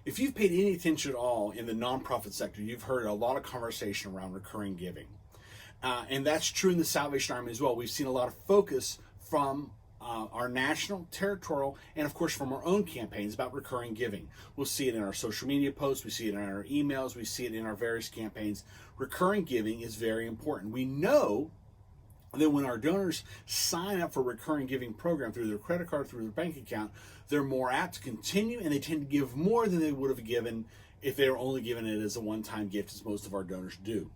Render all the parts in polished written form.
If you've paid any attention at all in the nonprofit sector, you've heard a lot of conversation around recurring giving. And that's true in the Salvation Army as well. We've seen a lot of focus from our national, territorial, and of course from our own campaigns about recurring giving. We'll see it in our social media posts, we see it in our emails, we see it in our various campaigns. Recurring giving is very important. We know that when our donors sign up for a recurring giving program through their credit card, through their bank account, they're more apt to continue, and they tend to give more than they would have given if they were only given it as a one-time gift, as most of our donors do.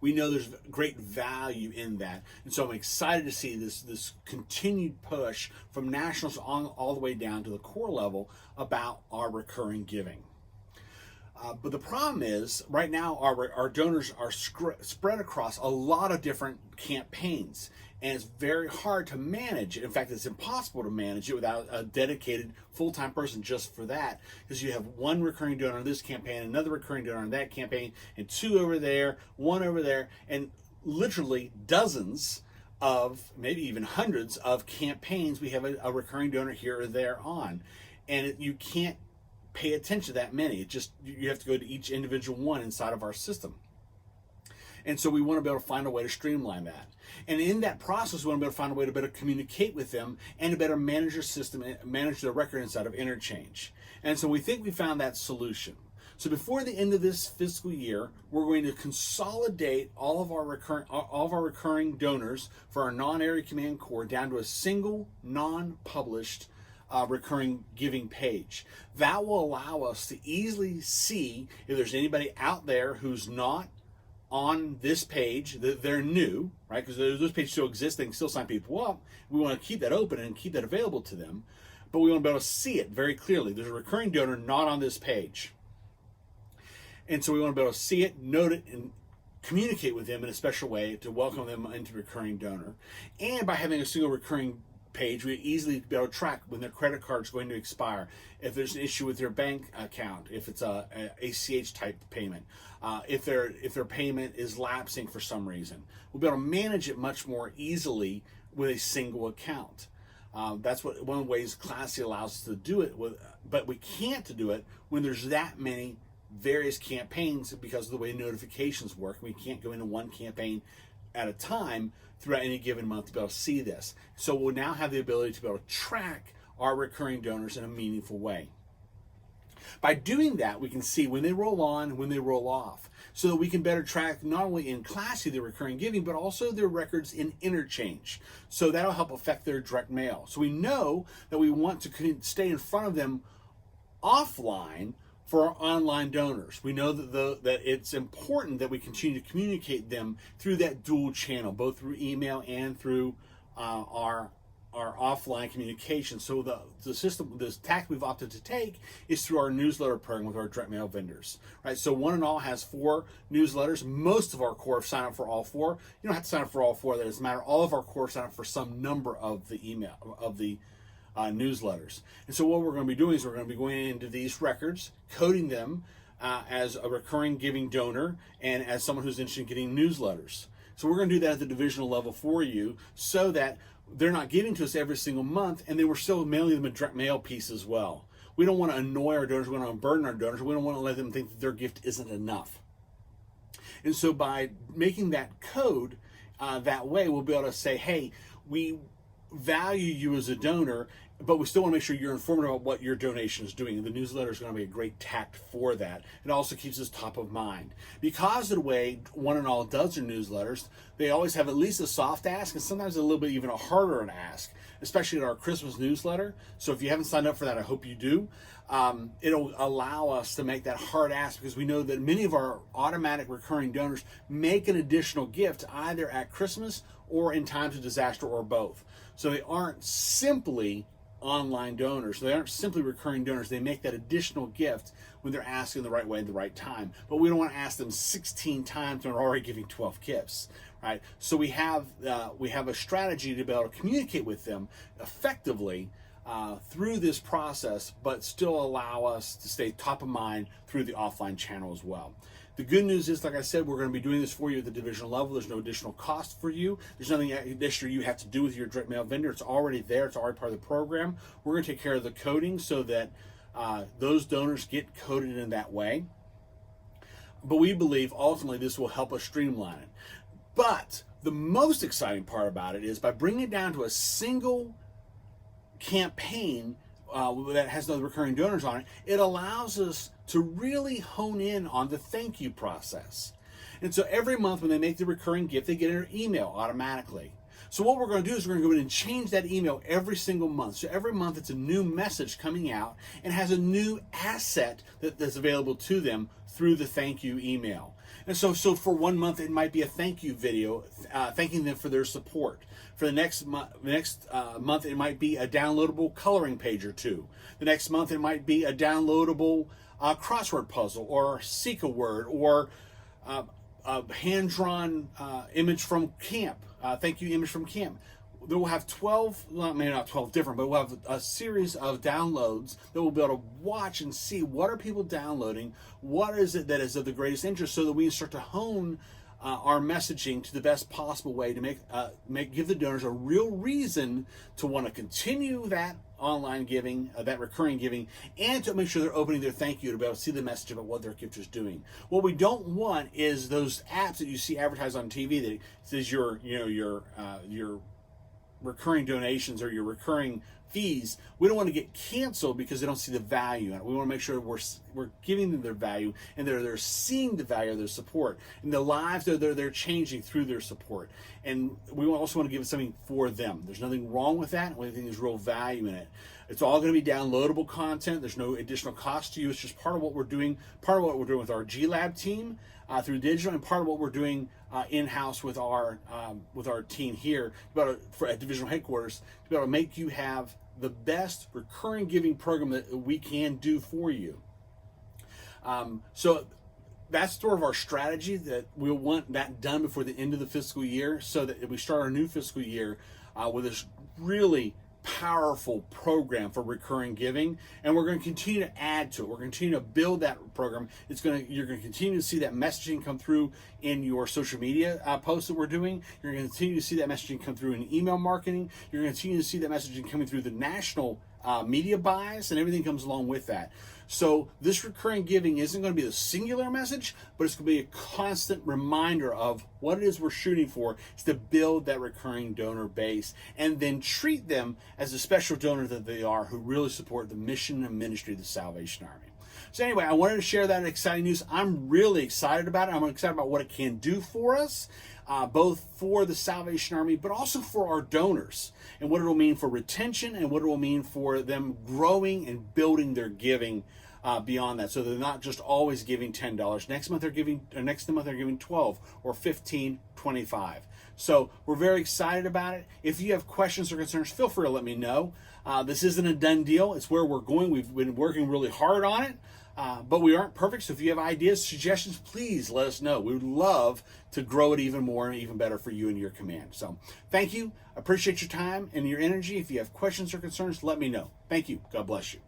We know there's great value in that, and so I'm excited to see this continued push from nationals on all the way down to the core level about our recurring giving. But the problem is, right now, our donors are spread across a lot of different campaigns, and it's very hard to manage. In fact, it's impossible to manage it without a dedicated full-time person just for that, because you have one recurring donor on this campaign, another recurring donor on that campaign, and two over there, one over there, and literally dozens of, maybe even hundreds of campaigns we have a recurring donor here or there on. And you can't pay attention to that many. It just, you have to go to each individual one inside of our system. And so we want to be able to find a way to streamline that. And in that process, we want to be able to find a way to better communicate with them and to better manage their system, manage their record inside of Interchange. And so we think we found that solution. So before the end of this fiscal year, we're going to consolidate all of our recurring donors for our non-area command core down to a single non-published recurring giving page. That will allow us to easily see if there's anybody out there who's not on this page, that they're new, right? Because those pages still exist, they can still sign people up. We want to keep that open and keep that available to them, but we want to be able to see it very clearly. There's a recurring donor not on this page. And so we want to be able to see it, note it, and communicate with them in a special way to welcome them into recurring donor. And by having a single recurring page, we easily be able to track when their credit card is going to expire, if there's an issue with their bank account, if it's a ACH type payment, if their payment is lapsing for some reason. We'll be able to manage it much more easily with a single account. That's one of the ways Classy allows us to do it with, but we can't do it when there's that many various campaigns because of the way notifications work. We can't go into one campaign at a time throughout any given month to be able to see this. So we'll now have the ability to be able to track our recurring donors in a meaningful way. By doing that, we can see when they roll on and when they roll off, so that we can better track not only in Classy their recurring giving, but also their records in Interchange. So that'll help affect their direct mail. So we know that we want to stay in front of them offline for our online donors. We know that it's important that we continue to communicate them through that dual channel, both through email and through our offline communication. So the system, this tack we've opted to take is through our newsletter program with our direct mail vendors. Right. So One and All has 4 newsletters. Most of our core have signed up for all 4. You don't have to sign up for all 4. That doesn't matter. All of our core sign up for some number of the newsletters. And so what we're going to be doing is we're going to be going into these records, coding them as a recurring giving donor and as someone who's interested in getting newsletters. So we're going to do that at the divisional level for you so that they're not giving to us every single month, and then we're still mailing them a direct mail piece as well. We don't want to annoy our donors. We don't want to burden our donors. We don't want to let them think that their gift isn't enough. And so by making that code that way, we'll be able to say, hey, we value you as a donor, but we still want to make sure you're informed about what your donation is doing. And the newsletter is going to be a great tact for that. It also keeps us top of mind. Because of the way One and All does their newsletters, they always have at least a soft ask, and sometimes a little bit even a harder an ask, especially in our Christmas newsletter. So if you haven't signed up for that, I hope you do. It'll allow us to make that hard ask, because we know that many of our automatic recurring donors make an additional gift either at Christmas or in times of disaster, or both. So they aren't simply online donors. They aren't simply recurring donors. They make that additional gift when they're asking the right way at the right time. But we don't want to ask them 16 times when we're already giving 12 gifts, right? So we have a strategy to be able to communicate with them effectively through this process, but still allow us to stay top of mind through the offline channel as well. The good news is, like I said, we're going to be doing this for you at the divisional level. There's no additional cost for you. There's nothing additional you have to do with your direct mail vendor. It's already there. It's already part of the program. We're going to take care of the coding so that those donors get coded in that way. But we believe ultimately this will help us streamline it. But the most exciting part about it is by bringing it down to a single campaign that has no recurring donors on it, it allows us to really hone in on the thank you process. And so every month when they make the recurring gift, they get an email automatically. So what we're going to do is we're going to go in and change that email every single month. So every month it's a new message coming out and has a new asset that's available to them through the thank you email. And so for 1 month it might be a thank you video thanking them for their support. For the next month it might be a downloadable coloring page or two. The next month it might be a downloadable crossword puzzle or seek a word or a hand-drawn image from camp. Thank you image from camp. They will have 12, well, maybe not 12 different, but we'll have a series of downloads that we'll be able to watch and see what are people downloading, what is it that is of the greatest interest, so that we can start to hone our messaging to the best possible way to give the donors a real reason to want to continue that online giving, that recurring giving, and to make sure they're opening their thank you to be able to see the message about what their gift is doing. What we don't want is those apps that you see advertised on TV that says your recurring donations or your recurring fees. We don't want to get canceled because they don't see the value in it. We want to make sure we're giving them their value and they're seeing the value of their support and the lives they're changing through their support. And we also want to give it something for them. There's nothing wrong with that. We think there's real value in it. It's all going to be downloadable content. There's no additional cost to you. It's just part of what we're doing. Part of what we're doing with our G-Lab team through digital, and part of what we're doing in-house with our team here at divisional headquarters to be able to make you have the best recurring giving program that we can do for you. So that's sort of our strategy, that we'll want that done before the end of the fiscal year, so that if we start our new fiscal year with this really powerful program for recurring giving, and we're going to continue to add to it. We're going to continue to build that program. You're going to continue to see that messaging come through in your social media posts that we're doing. You're going to continue to see that messaging come through in email marketing. You're going to continue to see that messaging coming through the national media buys, and everything comes along with that. So this recurring giving isn't going to be the singular message, but it's going to be a constant reminder of what it is we're shooting for, is to build that recurring donor base and then treat them as a special donor that they are, who really support the mission and ministry of the Salvation Army. So anyway, I wanted to share that exciting news. I'm really excited about it. I'm excited about what it can do for us, both for the Salvation Army, but also for our donors, and what it will mean for retention and what it will mean for them growing and building their giving beyond that. So they're not just always giving $10. Next month they're giving 12 or 15, 25. So we're very excited about it. If you have questions or concerns, feel free to let me know. This isn't a done deal. It's where we're going. We've been working really hard on it. But we aren't perfect, so if you have ideas, suggestions, please let us know. We would love to grow it even more and even better for you and your command. So thank you. Appreciate your time and your energy. If you have questions or concerns, let me know. Thank you. God bless you.